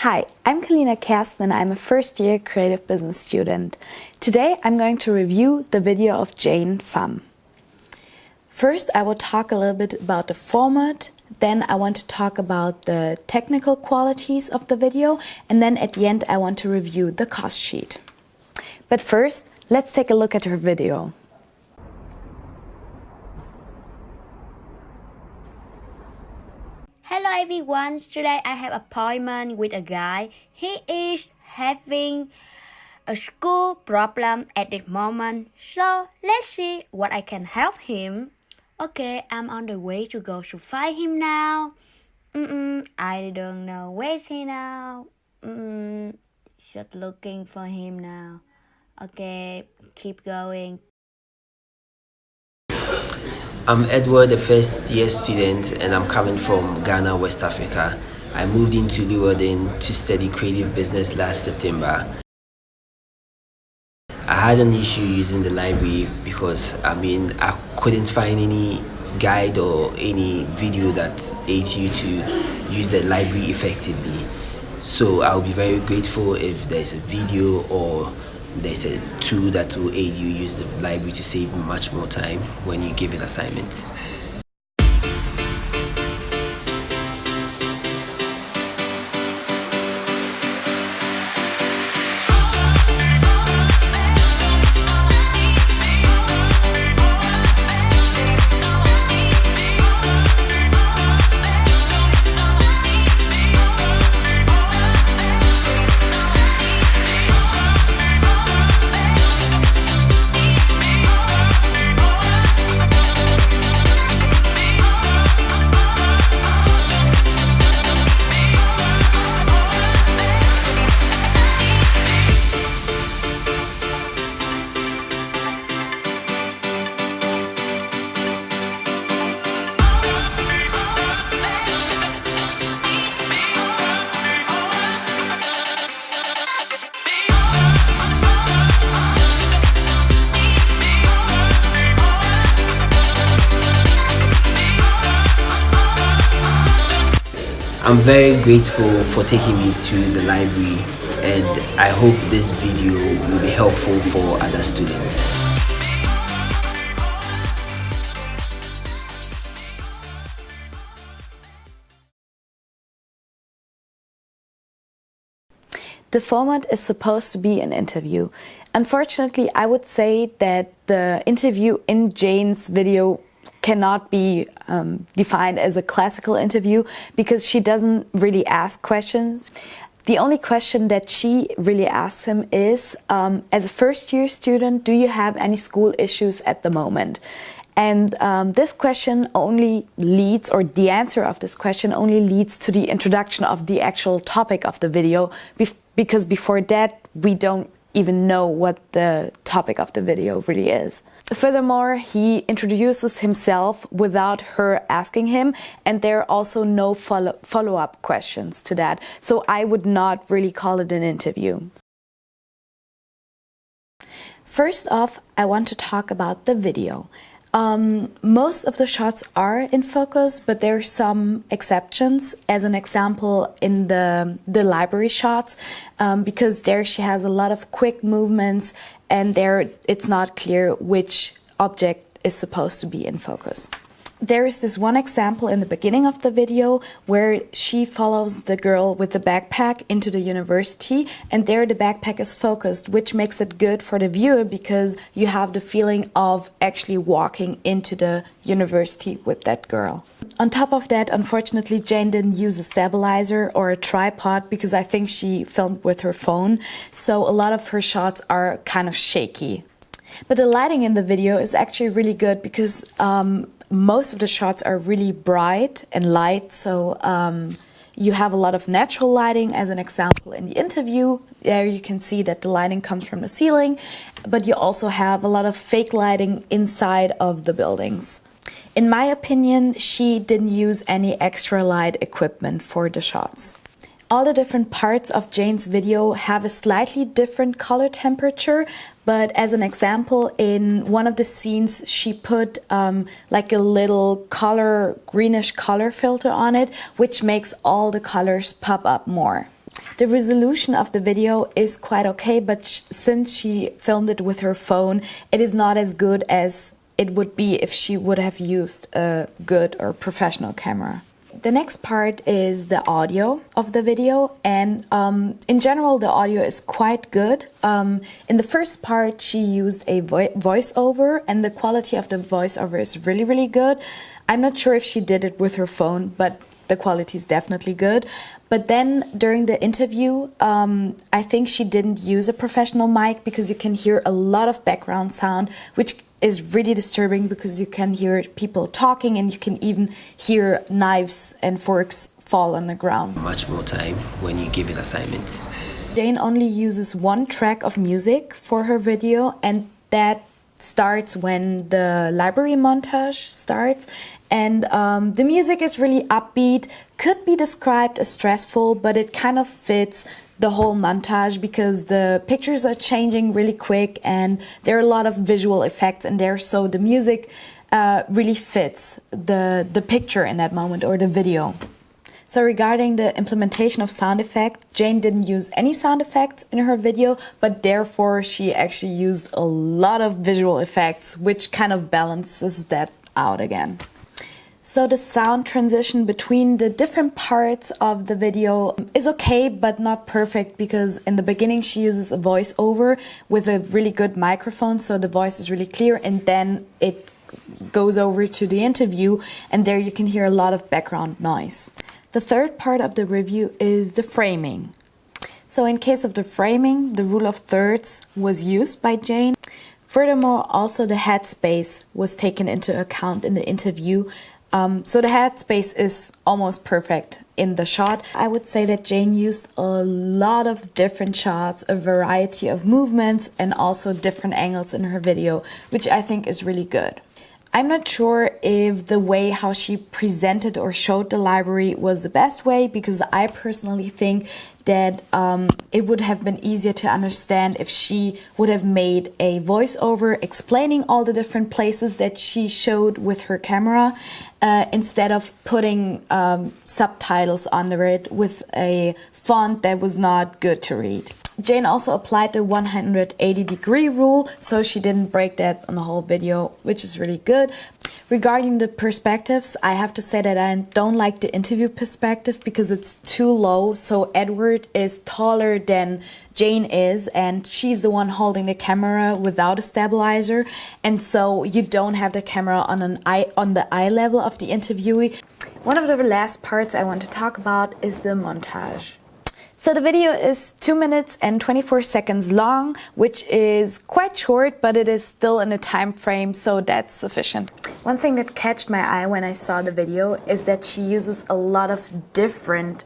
Hi, I'm Kalina4678869JanePhamReviewY1920M2.mp4 and I'm a first-year creative business student. Today I'm going to review the video of Jane Pham. First I will talk a little bit about the format, then I want to talk about the technical qualities of the video, and then at the end I want to review the cost sheet. But first, let's take a look at her video. Hello everyone, today I have an appointment with a guy. He is having a school problem at this moment, so let's see what I can help him. Okay, I'm on the way to go to find him now. I don't know where's he now. Just looking for him now. Okay, keep going. I'm Edward, a first-year student, and I'm coming from Ghana, West Africa. I moved into Leeuwarden to study creative business last September. I had an issue using the library because I couldn't find any guide or any video that aids you to use the library effectively. So I'll be very grateful if there's a video or there's a tool that will aid you use the library to save much more time when you give it assignments. I'm very grateful for taking me to the library, and I hope this video will be helpful for other students. The format is supposed to be an interview. Unfortunately, I would say that the interview in Jane's video cannot be defined as a classical interview because she doesn't really ask questions. The only question that she really asks him is, as a first-year student, do you have any school issues at the moment? And this question only leads, or the answer of this question only leads to the introduction of the actual topic of the video, because before that we don't even know what the topic of the video really is. Furthermore, he introduces himself without her asking him, and there are also no follow-up questions to that. So I would not really call it an interview. First off, I want to talk about the video. Most of the shots are in focus, but there are some exceptions. As an example, in the library shots, because there she has a lot of quick movements, and there it's not clear which object is supposed to be in focus. There is this one example in the beginning of the video where she follows the girl with the backpack into the university, and there the backpack is focused, which makes it good for the viewer because you have the feeling of actually walking into the university with that girl. On top of that, unfortunately, Jane didn't use a stabilizer or a tripod because I think she filmed with her phone, so a lot of her shots are kind of shaky. But the lighting in the video is actually really good because most of the shots are really bright and light, so you have a lot of natural lighting. As an example, in the interview, there you can see that the lighting comes from the ceiling, but you also have a lot of fake lighting inside of the buildings. In my opinion, she didn't use any extra light equipment for the shots. All the different parts of Jane's video have a slightly different color temperature, but as an example, in one of the scenes she put like a little greenish color filter on it, which makes all the colors pop up more. The resolution of the video is quite okay, but since she filmed it with her phone, it is not as good as it would be if she would have used a good or professional camera. The next part is the audio of the video, and in general the audio is quite good. In the first part she used a voiceover, and the quality of the voiceover is really good. I'm not sure if she did it with her phone, but the quality is definitely good. But then during the interview, I think she didn't use a professional mic, because you can hear a lot of background sound, which is really disturbing, because you can hear people talking and you can even hear knives and forks fall on the ground. Much more time when you give an assignment. Jane only uses one track of music for her video, and that starts when the library montage starts, and the music is really upbeat, could be described as stressful, but it kind of fits the whole montage because the pictures are changing really quick and there are a lot of visual effects in there, so the music really fits the picture in that moment or the video. So regarding the implementation of sound effects, Jane didn't use any sound effects in her video, but therefore she actually used a lot of visual effects, which kind of balances that out again. So the sound transition between the different parts of the video is okay, but not perfect, because in the beginning she uses a voiceover with a really good microphone, so the voice is really clear, and then it goes over to the interview, and there you can hear a lot of background noise. The third part of the review is the framing. So in case of the framing, the rule of thirds was used by Jane. Furthermore, also the headspace was taken into account in the interview. So the headspace is almost perfect in the shot. I would say that Jane used a lot of different shots, a variety of movements, and also different angles in her video, which I think is really good. I'm not sure if the way how she presented or showed the library was the best way, because I personally think that it would have been easier to understand if she would have made a voiceover explaining all the different places that she showed with her camera, instead of putting subtitles under it with a font that was not good to read. Jane also applied the 180-degree rule, so she didn't break that on the whole video, which is really good. Regarding the perspectives, I have to say that I don't like the interview perspective because it's too low. So Edward is taller than Jane is, and she's the one holding the camera without a stabilizer, and so you don't have the camera on the eye level of the interviewee. One of the last parts I want to talk about is the montage. So the video is 2 minutes and 24 seconds long, which is quite short, but it is still in a time frame, so that's sufficient. One thing that caught my eye when I saw the video is that she uses a lot of different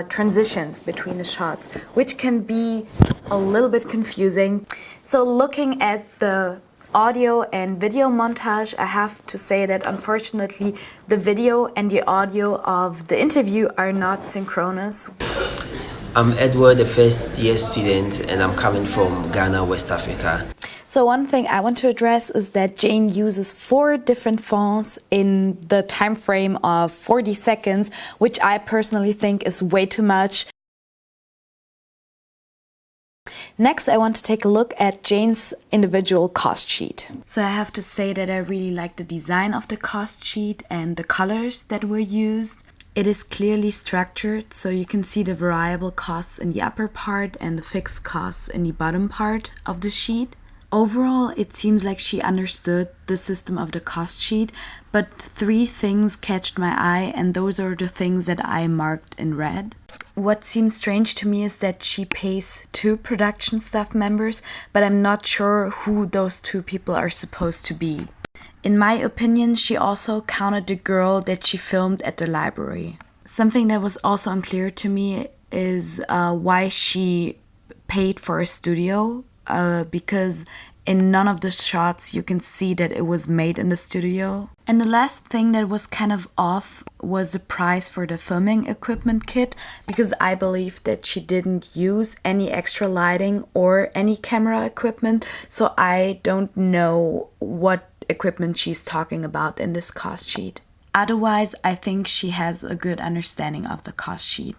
transitions between the shots, which can be a little bit confusing. So looking at the audio and video montage, I have to say that unfortunately the video and the audio of the interview are not synchronous. I'm Edward, a first-year student, and I'm coming from Ghana, West Africa. So one thing I want to address is that Jane uses 4 different fonts in the time frame of 40 seconds, which I personally think is way too much. Next, I want to take a look at Jane's individual cost sheet. So I have to say that I really like the design of the cost sheet and the colors that were used. It is clearly structured, so you can see the variable costs in the upper part and the fixed costs in the bottom part of the sheet. Overall, it seems like she understood the system of the cost sheet, but 3 things catched my eye, and those are the things that I marked in red. What seems strange to me is that she pays 2 production staff members, but I'm not sure who those 2 people are supposed to be. In my opinion, she also counted the girl that she filmed at the library. Something that was also unclear to me is why she paid for a studio, because in none of the shots you can see that it was made in the studio. And the last thing that was kind of off was the price for the filming equipment kit, because I believe that she didn't use any extra lighting or any camera equipment, so I don't know what equipment she's talking about in this cost sheet. Otherwise, I think she has a good understanding of the cost sheet.